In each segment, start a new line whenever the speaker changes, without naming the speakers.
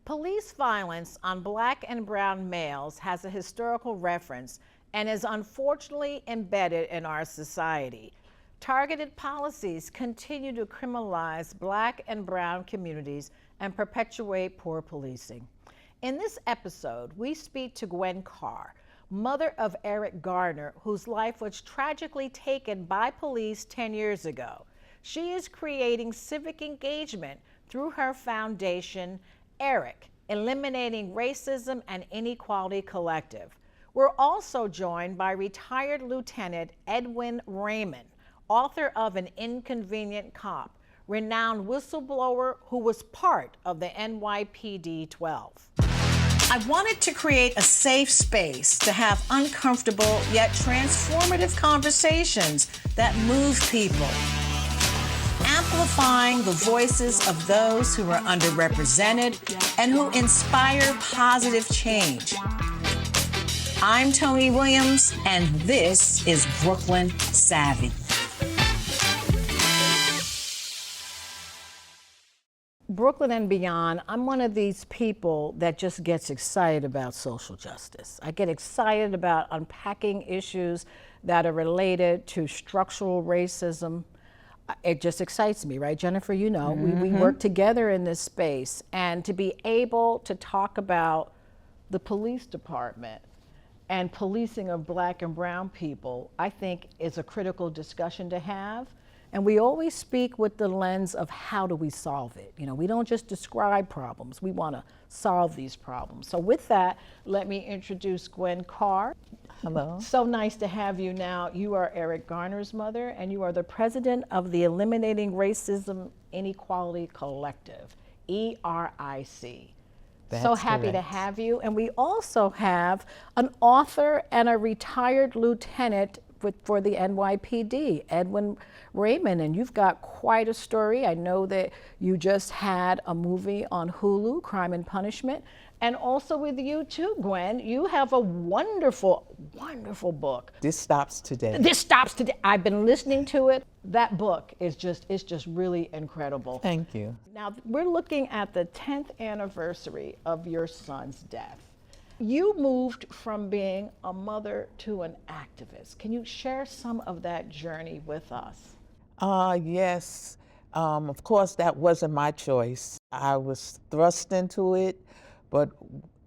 Police violence on Black and brown males has a historical reference and is unfortunately embedded in our society. Targeted policies continue to criminalize Black and brown communities and perpetuate poor policing. In this episode, we speak to Gwen Carr, mother of Eric Garner, whose life was tragically taken by police 10 years ago. She is creating civic engagement through her foundation, Eric, Eliminating Racism and Inequality Collective. We're also joined by retired Lieutenant Edwin Raymond, author of An Inconvenient Cop, renowned whistleblower who was part of the NYPD 12. I wanted to create a safe space to have uncomfortable yet transformative conversations that move people, amplifying the voices of those who are underrepresented and who inspire positive change. I'm Toni Williams, and this is Brooklyn Savvy. Brooklyn and beyond, I'm one of these people that just gets excited about social justice. I get excited about unpacking issues that are related to structural racism. It just excites me, right, Jennifer? You know, we work together in this space, and to be able to talk about the police department and policing of Black and brown people, I think is a critical discussion to have. And we always speak with the lens of how do we solve it? You know, we don't just describe problems, we want to solve these problems. So with that, let me introduce Gwen Carr.
Hello.
So nice to have you now. You are Eric Garner's mother, and you are the president of the Eliminating Racism Inequality Collective, ERIC.
That's
so happy
correct.
to have you. And we also have an author and a retired lieutenant for the NYPD, Edwin Raymond, and you've got quite a story. I know that you just had a movie on Hulu, Crime and Punishment, and also with you too, Gwen, you have a wonderful, wonderful book.
This stops today.
This stops today. I've been listening to it. That book is just really incredible.
Thank you.
Now, we're looking at the 10th anniversary of your son's death. You moved from being a mother to an activist. Can you share some of that journey with us?
Yes. Of course, that wasn't my choice. I was thrust into it, but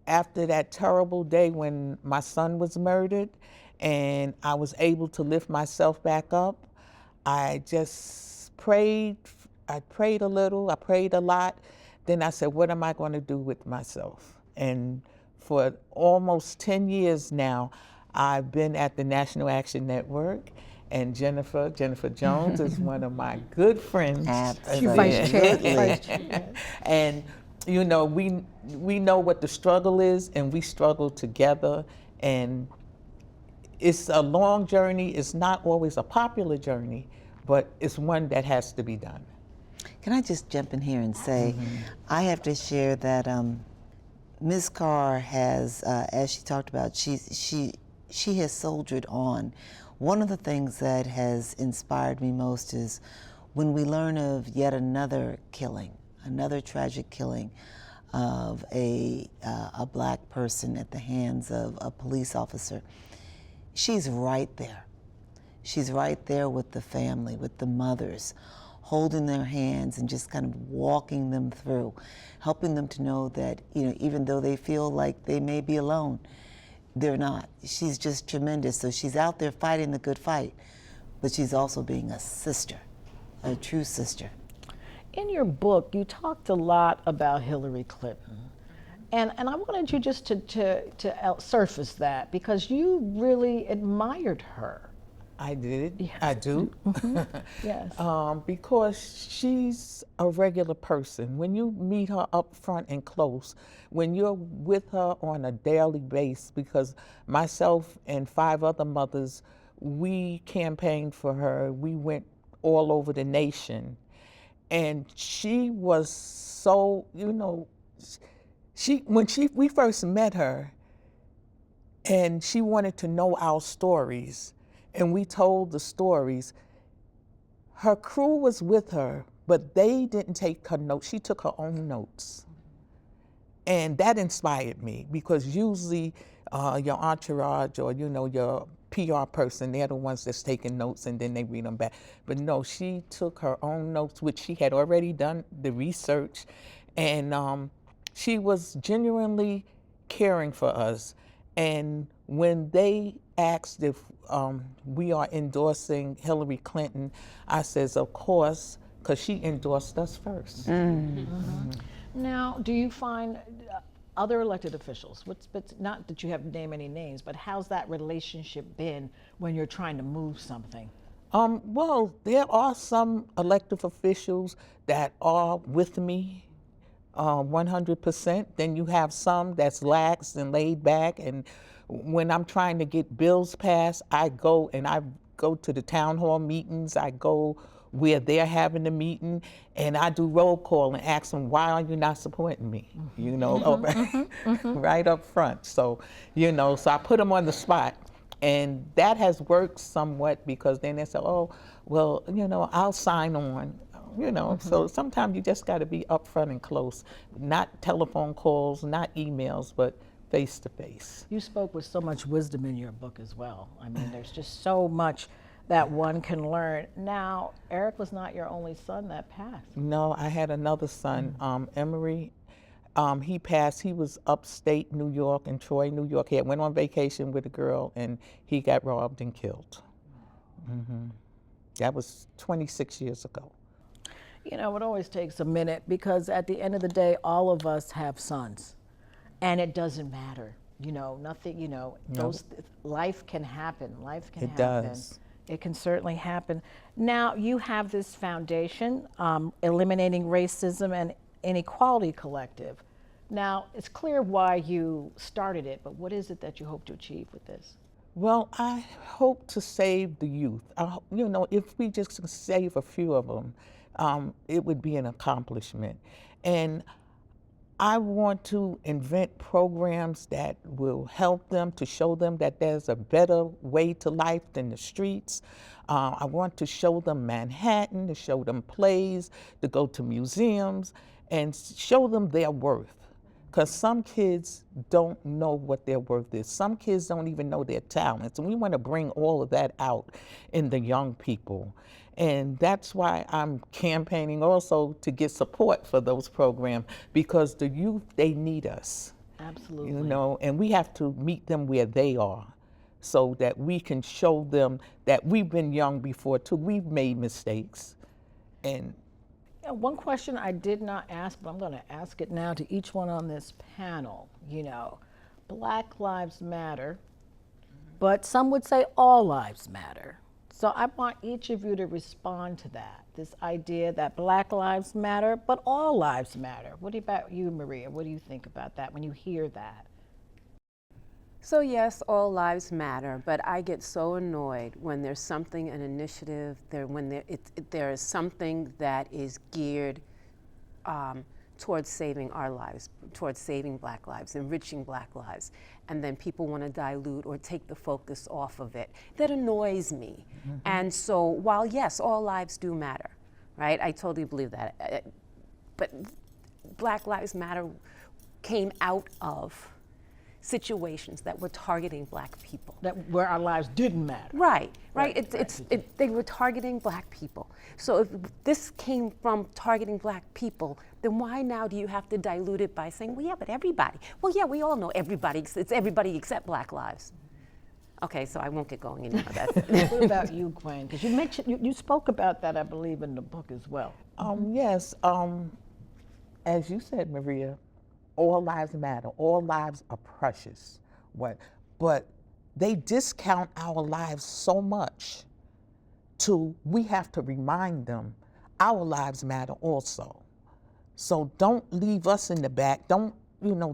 after that terrible day when my son was murdered and I was able to lift myself back up, I just prayed. I prayed a little, I prayed a lot. Then I said, what am I going to do with myself? And for almost 10 years now, I've been at the National Action Network, and Jennifer Jones is one of my good friends.
Absolutely. Vice Chair.
And you know, we know what the struggle is, and we struggle together. And it's a long journey. It's not always a popular journey, but it's one that has to be done.
Can I just jump in here and say, I have to share that Ms. Carr has, as she talked about, she has soldiered on. One of the things that has inspired me most is when we learn of yet another killing, another tragic killing of a Black person at the hands of a police officer. She's right there. She's right there with the family, with the mothers, holding their hands and just kind of walking them through, helping them to know that, you know, even though they feel like they may be alone, they're not. She's just tremendous. So she's out there fighting the good fight, but she's also being a sister, a true sister.
In your book, you talked a lot about Hillary Clinton. And I wanted you just to surface that, because you really admired her.
I did.
Yes.
I do.
Yes.
Because she's a regular person. When you meet her up front and close, when you're with her on a daily basis, because myself and 5 other mothers, we campaigned for her. We went all over the nation. And she was so, you know, we first met her, and she wanted to know our stories. And we told the stories. Her crew was with her, but they didn't take her notes. She took her own notes. And that inspired me, because usually your entourage or, your PR person, they're the ones that's taking notes and then they read them back. But no, she took her own notes, which she had already done the research, and she was genuinely caring for us. And when they asked if we are endorsing Hillary Clinton, I says, of course, because she endorsed us first.
Now, do you find other elected officials, but not that you have to name any names, but how's that relationship been when you're trying to move something?
Well, there are some elected officials that are with me 100%. Then you have some that's lax and laid back. And when I'm trying to get bills passed, I go to the town hall meetings. I go where they're having the meeting, and I do roll call and ask them, why are you not supporting me? Right up front. So, so I put them on the spot. And that has worked somewhat, because then they say, oh, well, I'll sign on. So sometimes you just got to be upfront and close, not telephone calls, not emails, but face to face.
You spoke with so much wisdom in your book as well. I mean, there's just so much that one can learn. Now, Eric was not your only son that passed.
No, I had another son, Emery. He passed. He was upstate New York, in Troy, New York. He went on vacation with a girl, and he got robbed and killed. That was 26 years ago.
It always takes a minute, because at the end of the day, all of us have sons, and it doesn't matter. Nothing. Those life can happen. Life can happen.
It does.
It can certainly happen. Now, you have this foundation, Eliminating Racism and Inequality Collective. Now, it's clear why you started it, but what is it that you hope to achieve with this?
Well, I hope to save the youth. If we just save a few of them, it would be an accomplishment. And I want to invent programs that will help them, to show them that there's a better way to life than the streets. I want to show them Manhattan, to show them plays, to go to museums, and show them their worth. Because some kids don't know what their worth is. Some kids don't even know their talents. And we want to bring all of that out in the young people. And that's why I'm campaigning also to get support for those programs, because the youth, they need us.
Absolutely.
And we have to meet them where they are, so that we can show them that we've been young before too. We've made mistakes. And
one question I did not ask, but I'm going to ask it now to each one on this panel. Black lives matter, but some would say all lives matter. So I want each of you to respond to that, this idea that Black lives matter, but all lives matter. What about you, Maria? What do you think about that when you hear that?
So yes, all lives matter, but I get so annoyed when there's something, an initiative, when there is something that is geared towards saving our lives, towards saving Black lives, enriching Black lives, and then people want to dilute or take the focus off of it. That annoys me. And so while yes, all lives do matter, right? I totally believe that. But Black Lives Matter came out of situations that were targeting Black people.
Where our lives didn't matter.
Right. They were targeting Black people. So if this came from targeting Black people, then why now do you have to dilute it by saying, well, yeah, but everybody. Well, yeah, we all know everybody. It's everybody except Black lives. Okay, so I won't get going anymore.
What about you, Gwen? Because you mentioned, you spoke about that, I believe, in the book as well.
Yes, as you said, Maria, all lives matter. All lives are precious. But they discount our lives so much we have to remind them our lives matter also. So don't leave us in the back. Don't,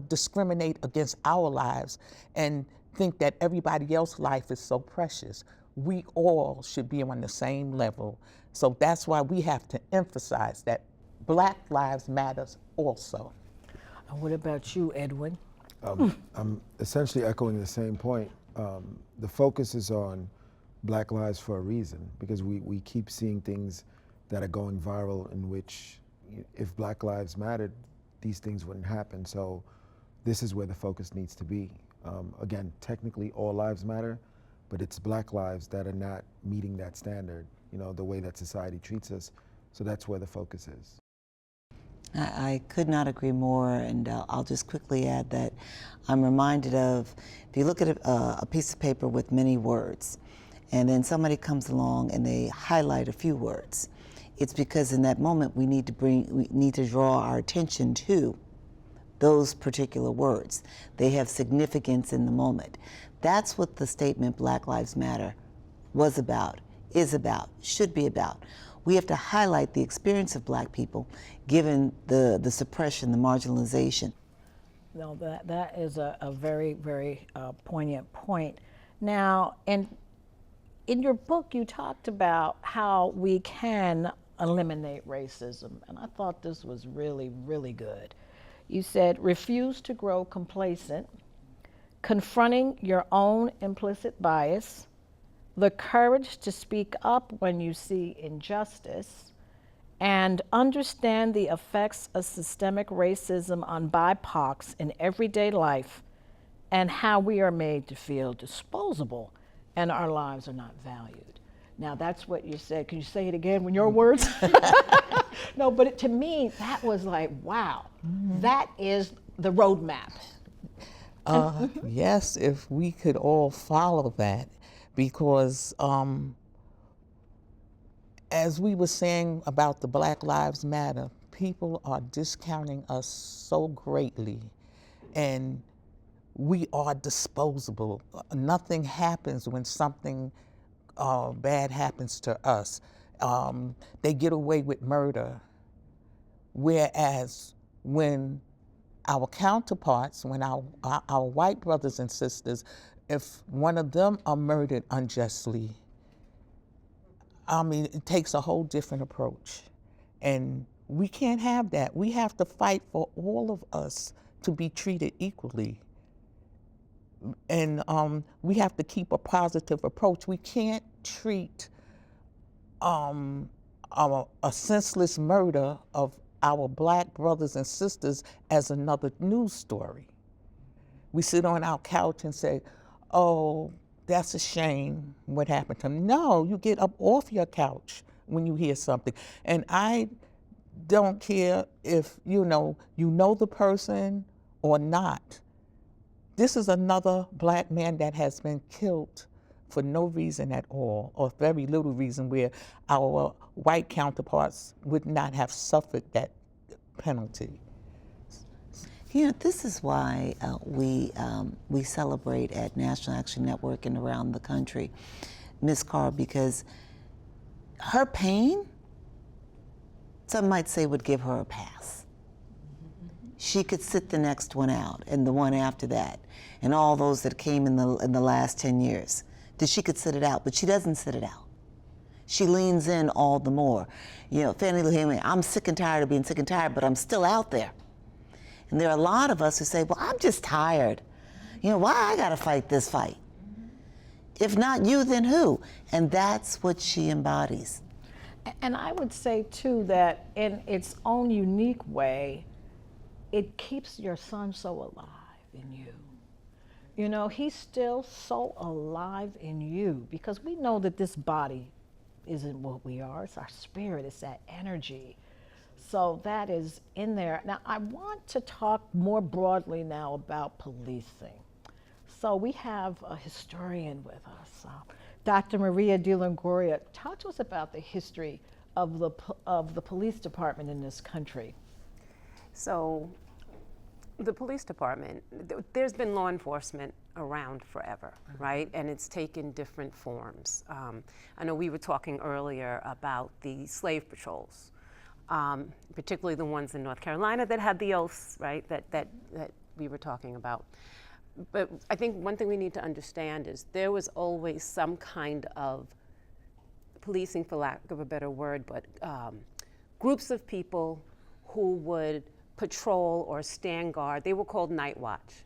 discriminate against our lives and think that everybody else's life is so precious. We all should be on the same level. So that's why we have to emphasize that Black lives matters also.
And what about you, Edwin?
I'm essentially echoing the same point. The focus is on Black lives for a reason, because we keep seeing things that are going viral in which if Black lives mattered, these things wouldn't happen. So this is where the focus needs to be. Again, technically all lives matter, but it's Black lives that are not meeting that standard, the way that society treats us. So that's where the focus is.
I could not agree more, and I'll just quickly add that I'm reminded of, if you look at a piece of paper with many words, and then somebody comes along and they highlight a few words, it's because in that moment we need to draw our attention to those particular words. They have significance in the moment. That's what the statement Black Lives Matter was about, is about, should be about. We have to highlight the experience of Black people given the suppression, the marginalization.
No, that is a very, very poignant point. Now, in your book, you talked about how we can eliminate racism, and I thought this was really, really good. You said, refuse to grow complacent, confronting your own implicit bias, the courage to speak up when you see injustice, and understand the effects of systemic racism on BIPOCs in everyday life and how we are made to feel disposable and our lives are not valued. Now that's what you said. Can you say it again in your words? No, but to me, that was like, wow, that is the roadmap.
Yes, if we could all follow that, because as we were saying about the Black Lives Matter, people are discounting us so greatly, and we are disposable. Nothing happens when something bad happens to us. They get away with murder, whereas when our counterparts, when our white brothers and sisters, if one of them are murdered unjustly, it takes a whole different approach. And we can't have that. We have to fight for all of us to be treated equally. And we have to keep a positive approach. We can't treat a senseless murder of our Black brothers and sisters as another news story. We sit on our couch and say, oh, that's a shame what happened to him. No, you get up off your couch when you hear something. And I don't care if you know the person or not. This is another Black man that has been killed for no reason at all, or very little reason, where our white counterparts would not have suffered that penalty.
This is why we celebrate at National Action Network and around the country Ms. Carr, because her pain, some might say, would give her a pass. She could sit the next one out, and the one after that, and all those that came in the last 10 years. That she could sit it out, but she doesn't sit it out. She leans in all the more. Fannie Lou Hamer, I'm sick and tired of being sick and tired, but I'm still out there. And there are a lot of us who say, well, I'm just tired. Why I gotta fight this fight? If not you, then who? And that's what she embodies.
And I would say too that in its own unique way, it keeps your son so alive in you. He's still so alive in you, because we know that this body isn't what we are. It's our spirit, it's that energy. So that is in there. Now, I want to talk more broadly now about policing. So we have a historian with us, Dr. Maria De Longoria. Talk to us about the history of the police department in this country.
So the police department, there's been law enforcement around forever, right? And it's taken different forms. I know we were talking earlier about the slave patrols, particularly the ones in North Carolina that had the oaths, right, that we were talking about. But I think one thing we need to understand is there was always some kind of policing, for lack of a better word, but groups of people who would patrol or stand guard. They were called night watch,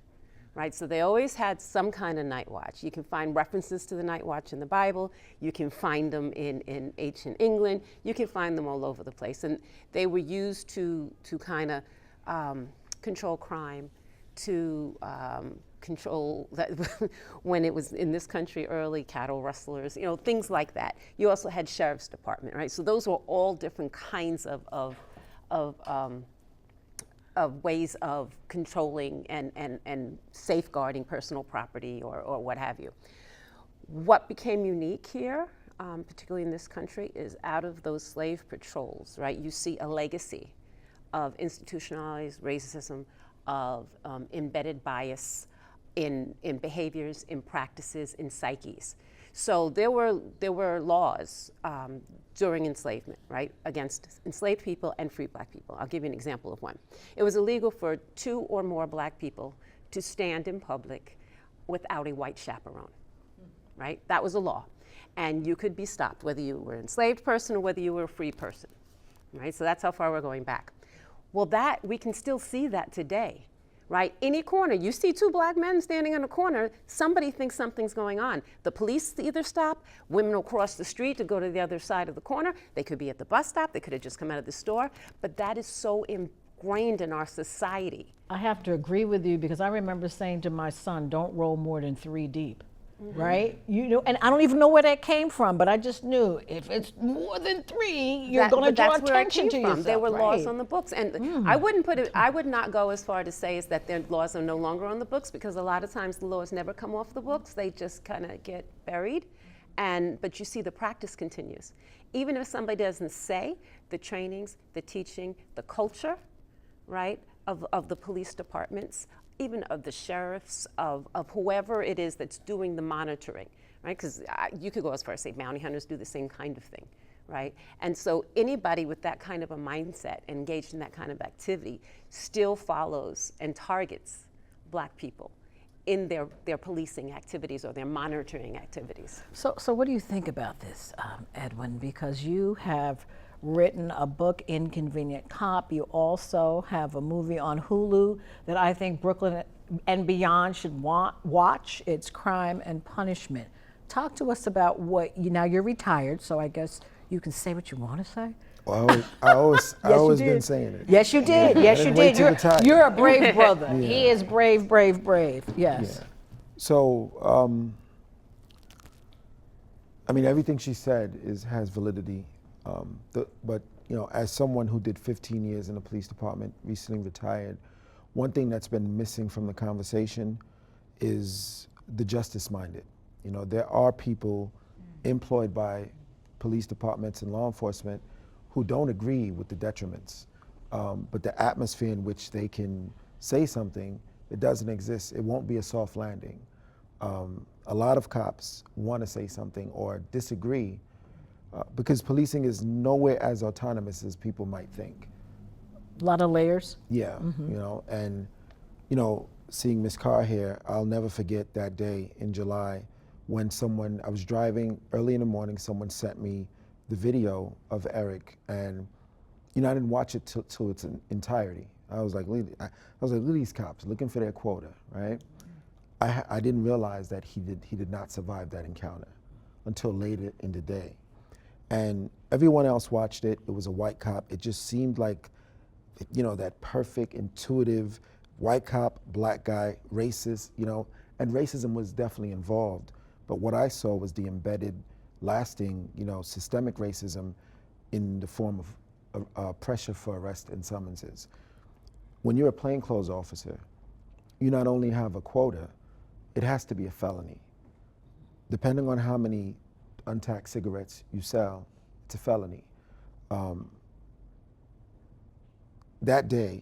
right? So they always had some kind of night watch. You can find references to the night watch in the Bible. You can find them in ancient England. You can find them all over the place. And they were used to kind of control crime, to control that when it was in this country early, cattle rustlers, things like that. You also had sheriff's department, right? So those were all different kinds of ways of controlling and safeguarding personal property or what have you. What became unique here, particularly in this country, is out of those slave patrols, right? You see a legacy of institutionalized racism, of embedded bias in behaviors, in practices, in psyches. So there were laws during enslavement, right, against enslaved people and free black people. I'll give you an example of one. It was illegal for 2 or more black people to stand in public without a white chaperone, right? That was a law. And you could be stopped, whether you were an enslaved person or whether you were a free person, right? So that's how far we're going back. Well, we can still see that today, right? Any corner, you see 2 black men standing in a corner, somebody thinks something's going on. The police either stop, women will cross the street to go to the other side of the corner, they could be at the bus stop, they could have just come out of the store, but that is so ingrained in our society.
I have to agree with you because I remember saying to my son, don't roll more than 3 deep. Right? And I don't even know where that came from, but I just knew if it's more than 3, you're going to draw attention to yourself.
There were laws on the books, and I would not go as far to say is that their laws are no longer on the books, because a lot of times the laws never come off the books; they just kind of get buried. But you see, the practice continues. Even if somebody doesn't say, the trainings, the teaching, the culture, right, of the police departments, even of the sheriffs, of whoever it is that's doing the monitoring, right? Because you could go as far as say bounty hunters do the same kind of thing, right? And so anybody with that kind of a mindset, engaged in that kind of activity, still follows and targets black people in their policing activities or their monitoring activities.
So what do you think about this, Edwin? Because you have written a book, Inconvenient Cop. You also have a movie on Hulu that I think Brooklyn and beyond should watch. It's Crime and Punishment. Talk to us about now you're retired, so I guess you can say what you want to say.
Well, I always been saying it.
Yes, you did. Yes, you did. You're a brave brother.
Yeah.
He is brave, brave, brave. Yes.
Yeah. So, I mean, everything she said has validity. But as someone who did 15 years in the police department, recently retired, one thing that's been missing from the conversation is the justice-minded. There are people employed by police departments and law enforcement who don't agree with the detriments, but the atmosphere in which they can say something, it doesn't exist. It won't be a soft landing. A lot of cops want to say something or disagree, because policing is nowhere as autonomous as people might think.
A lot of layers.
Yeah, and seeing Ms. Carr here, I'll never forget that day in July when I was driving early in the morning, someone sent me the video of Eric, and I didn't watch it till its entirety. I was like, look at these cops looking for their quota, right? I didn't realize that he did not survive that encounter until later in the day. And everyone else watched it. It was a white cop. It just seemed like, that perfect, intuitive white cop, black guy, racist, and racism was definitely involved. But what I saw was the embedded, lasting, systemic racism in the form of pressure for arrest and summonses. When you're a plainclothes officer, you not only have a quota, it has to be a felony. Depending on how many untaxed cigarettes you sell, it's a felony. That day,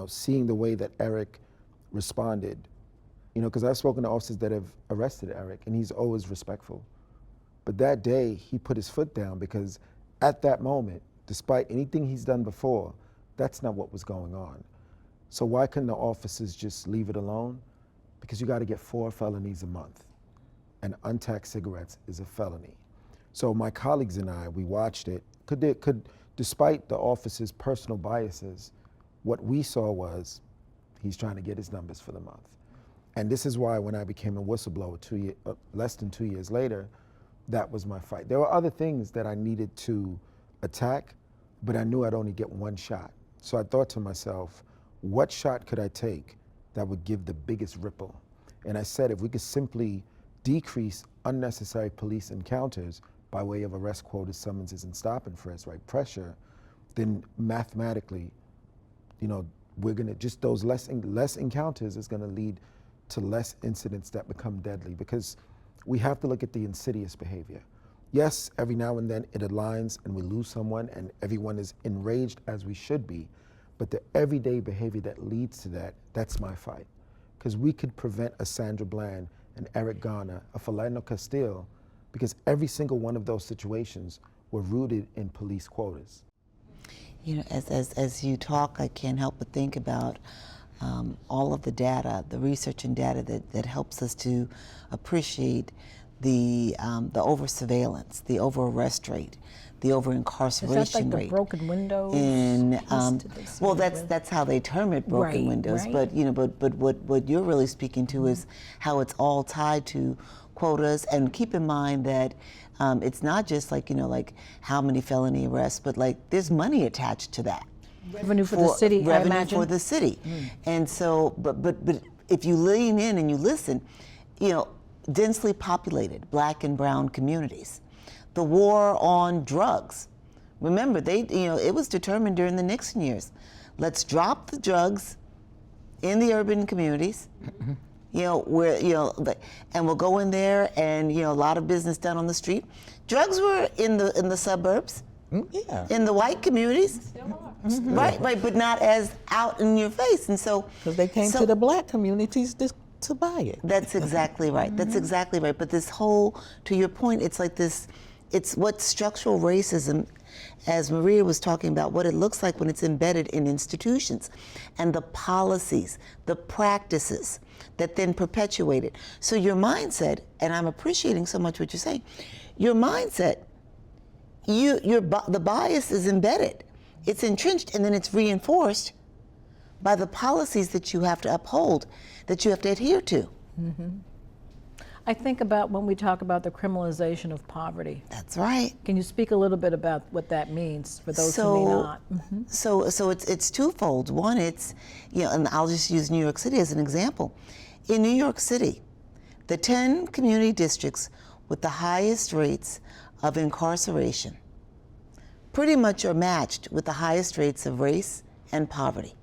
seeing the way that Eric responded, because I've spoken to officers that have arrested Eric, and he's always respectful. But that day, he put his foot down, because at that moment, despite anything he's done before, that's not what was going on. So why couldn't the officers just leave it alone? Because you got to get 4 felonies a month, and untaxed cigarettes is a felony. So my colleagues and I, we watched it. Despite the officer's personal biases, what we saw was he's trying to get his numbers for the month. And this is why when I became a whistleblower less than 2 years later, that was my fight. There were other things that I needed to attack, but I knew I'd only get one shot. So I thought to myself, what shot could I take that would give the biggest ripple? And I said, if we could simply decrease unnecessary police encounters by way of arrest quotas, summonses, and stop and frisk, right, pressure, then mathematically, you know, we're gonna, just those less encounters is gonna lead to less incidents that become deadly, because we have to look at the insidious behavior. Yes, every now and then it aligns and we lose someone and everyone is enraged, as we should be, but the everyday behavior that leads to that, that's my fight. Because we could prevent a Sandra Bland, an Eric Garner, a Philando Castile, because every single one of those situations were rooted in police quotas.
You know, as you talk, I can't help but think about all of the data, the research and data that helps us to appreciate the over surveillance, the over arrest rate, the over incarceration
Is that like
rate.
the broken windows?
Well, that's how they term it, broken windows.
Right.
But you know, but what you're really speaking to is how it's all tied to quotas. And keep in mind that it's not just like, you know, like how many felony arrests, but like there's money attached to that.
Revenue for the city, I
revenue
imagine.
for the city. And so, but if you lean in and you listen, you know, densely populated Black and brown communities, the war on drugs. Remember, it was determined during the Nixon years. Let's drop the drugs in the urban communities. You know, where, you know, and we'll go in there and, you know, a lot of business done on the street. Drugs were in the suburbs.
Yeah.
In the white communities. Right, but not as out in your face. And so,
Because they came to the Black communities to buy it.
That's exactly right. That's exactly right. But this whole, to your point, it's like this, it's what structural racism, as Maria was talking about, what it looks like when it's embedded in institutions and the policies, the practices that then perpetuate it. So your mindset, and I'm appreciating so much what you're saying, your mindset, the bias is embedded. It's entrenched, and then it's reinforced by the policies that you have to uphold, that you have to adhere to.
I think about when we talk about the criminalization of poverty.
That's right.
Can you speak a little bit about what that means for those who may not?
So it's twofold. One, it's, you know, and I'll just use New York City as an example. In New York City, the 10 community districts with the highest rates of incarceration pretty much are matched with the highest rates of race and poverty.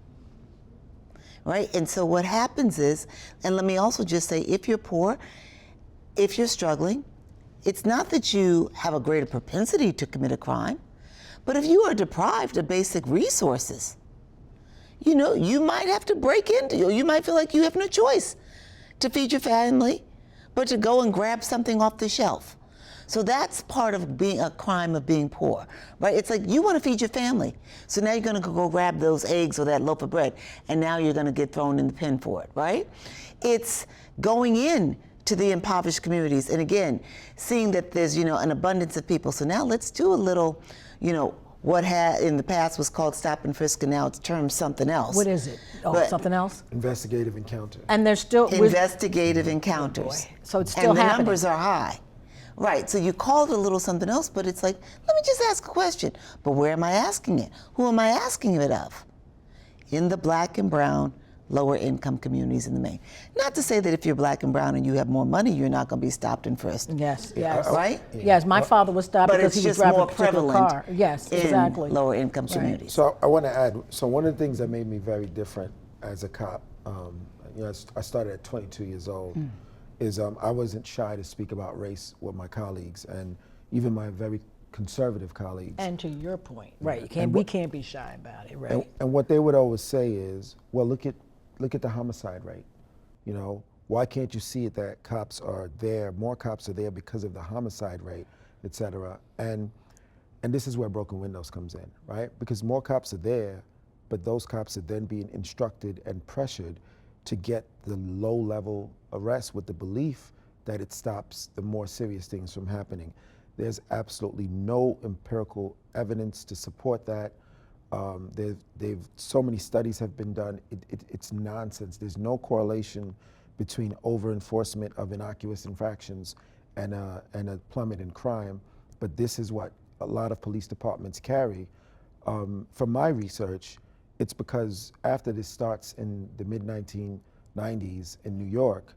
Right? And so what happens is, and let me also just say, if you're poor, if you're struggling, it's not that you have a greater propensity to commit a crime, but if you are deprived of basic resources, you know, you might have to break into, you might feel like you have no choice to feed your family, but to go and grab something off the shelf. So that's part of being a crime of being poor, right? It's like you want to feed your family. So now you're going to go grab those eggs or that loaf of bread, and now you're going to get thrown in the pen for it, right? It's going in to the impoverished communities, and again, seeing that there's, you know, an abundance of people. So now let's do a little, you know, what had in the past was called stop and frisk, and now it's termed something else.
What is it? Oh,
But-
something else?
Investigative encounter.
And there's still
Investigative encounters.
So it's still
and the
happening.
numbers are high. Right, so you call it a little something else, but it's like, let me just ask a question. But where am I asking it? Who am I asking it of? In the Black and brown, lower income communities in the main. Not to say that if you're Black and brown and you have more money, you're not going to be stopped and frisked.
Yes, yes.
Right?
Yes, my father was stopped
But
because
it's
he was
just
driving
more
a particular
prevalent
car. Yes,
in
exactly.
lower income communities.
So I want to add, so one of the things that made me very different as a cop, you know, I started at 22 years old, is I wasn't shy to speak about race with my colleagues, and even my very conservative colleagues.
And to your point, right?
And
We can't be shy about it, right?
And what they would always say is, well, look at the homicide rate. You know, why can't you see it that cops are there, more cops are there because of the homicide rate, et cetera. And this is where broken windows comes in, right? Because more cops are there, but those cops are then being instructed and pressured to get the low-level arrest with the belief that it stops the more serious things from happening. There's absolutely no empirical evidence to support that. So many studies have been done. It's nonsense. There's no correlation between over-enforcement of innocuous infractions and a plummet in crime. But this is what a lot of police departments carry. From my research, it's because after this starts in the mid-1990s in New York,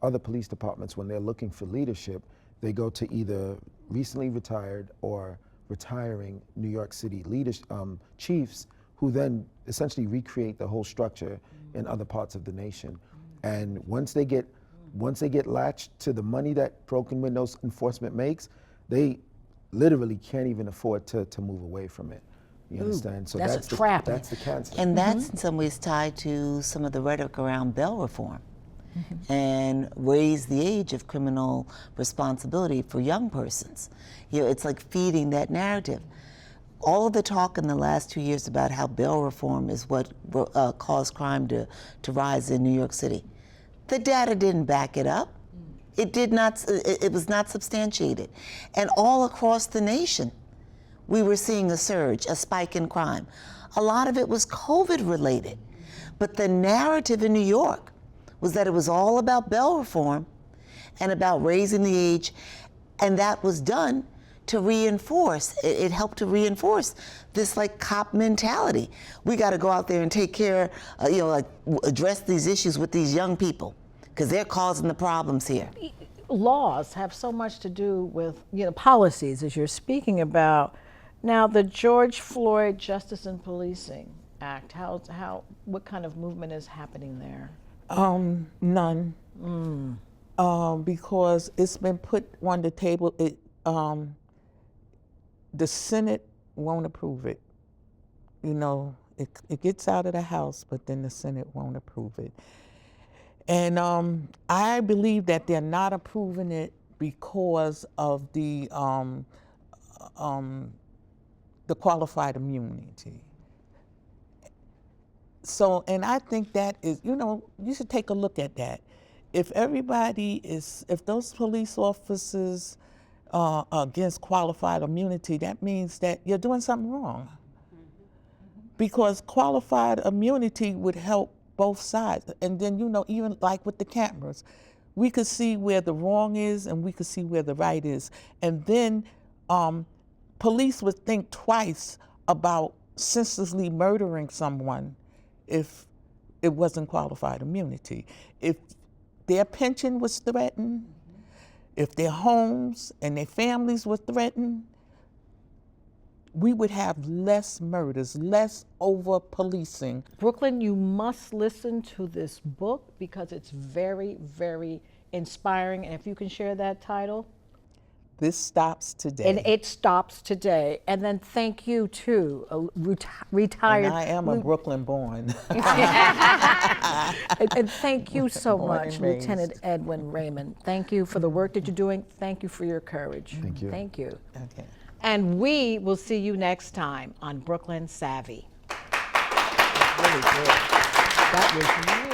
other police departments, when they're looking for leadership, they go to either recently retired or retiring New York City chiefs, who then essentially recreate the whole structure in other parts of the nation. And once they get latched to the money that broken windows enforcement makes, they literally can't even afford to move away from it. You understand? So
that's a trap.
That's the cancer.
And that's in some ways tied to some of the rhetoric around bail reform and raise the age of criminal responsibility for young persons. You know, it's like feeding that narrative. All of the talk in the last 2 years about how bail reform is what caused crime to rise in New York City. The data didn't back it up. It did not. It was not substantiated. And all across the nation, we were seeing a surge, a spike in crime. A lot of it was COVID related. But the narrative in New York was that it was all about bail reform and about raising the age, and that was done to reinforce, it helped to reinforce this like cop mentality. We got to go out there and take care, address these issues with these young people, because they're causing the problems here.
Laws have so much to do with, policies, as you're speaking about. Now, the George Floyd Justice and Policing Act, what kind of movement is happening there?
None. Because it's been put on the table. The Senate won't approve it. It gets out of the House, but then the Senate won't approve it. And I believe that they're not approving it because of the qualified immunity. So, and I think that is, you should take a look at that. If those police officers are against qualified immunity, that means that you're doing something wrong. Because qualified immunity would help both sides. And then, even like with the cameras, we could see where the wrong is and we could see where the right is. And then police would think twice about senselessly murdering someone if it wasn't qualified immunity. If their pension was threatened, if their homes and their families were threatened, we would have less murders, less over-policing.
Brooklyn, you must listen to this book because it's very, very inspiring. And if you can share that title.
This Stops Today.
And it stops today. And then thank you to retired.
And I am a Brooklyn born.
and thank you so
Born
much,
and raised.
Lieutenant Edwin Raymond. Thank you for the work that you're doing. Thank you for your courage.
Thank you.
Thank you.
Okay.
And we will see you next time on Brooklyn Savvy.
Really good.
That was really